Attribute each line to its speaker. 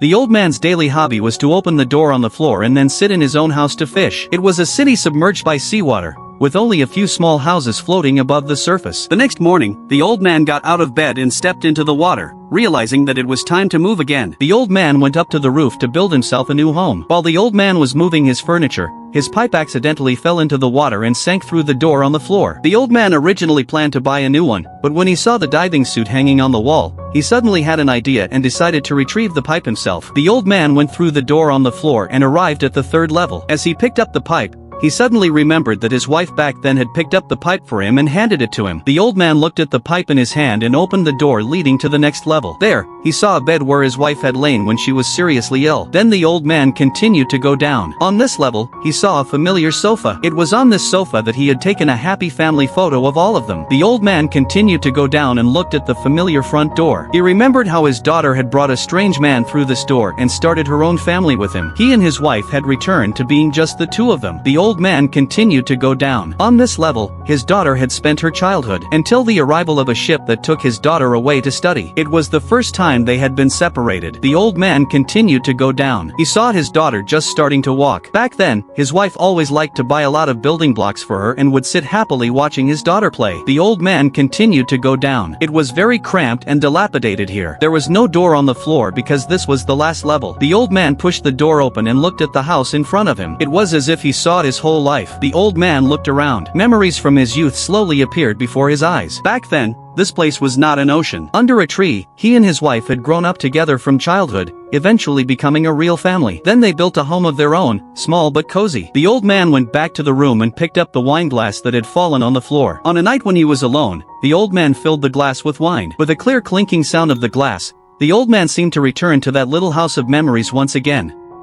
Speaker 1: The old man's daily hobby was to open the door on the floor and then sit in his own house to fish. It was a city submerged by seawater, with only a few small houses floating above the surface. The next morning, the old man got out of bed and stepped into the water, realizing that it was time to move again. The old man went up to the roof to build himself a new home. While the old man was moving his furniture, his pipe accidentally fell into the water and sank through the door on the floor. The old man originally planned to buy a new one, but when he saw the diving suit hanging on the wall, he suddenly had an idea and decided to retrieve the pipe himself. The old man went through the door on the floor and arrived at the third level. As he picked up the pipe, he suddenly remembered that his wife back then had picked up the pipe for him and handed it to him. The old man looked at the pipe in his hand and opened the door leading to the next level. There, he saw a bed where his wife had lain when she was seriously ill. Then the old man continued to go down. On this level, he saw a familiar sofa. It was on this sofa that he had taken a happy family photo of all of them. The old man continued to go down and looked at the familiar front door. He remembered how his daughter had brought a strange man through this door and started her own family with him. He and his wife had returned to being just the two of them. The old man continued to go down. On this level, his daughter had spent her childhood until the arrival of a ship that took his daughter away to study. It was the first time they had been separated. The old man continued to go down. He saw his daughter just starting to walk. Back then, his wife always liked to buy a lot of building blocks for her and would sit happily watching his daughter play. The old man continued to go down. It was very cramped and dilapidated here. There was no door on the floor because this was the last level. The old man pushed the door open and looked at the house in front of him. It was as if he saw it his whole life. The old man looked around. Memories from his youth slowly appeared before his eyes. Back then, this place was not an ocean. Under a tree, he and his wife had grown up together from childhood, eventually becoming a real family. Then they built a home of their own, small but cozy. The old man went back to the room and picked up the wine glass that had fallen on the floor. On a night when he was alone, the old man filled the glass with wine. With a clear clinking sound of the glass, the old man seemed to return to that little house of memories once again.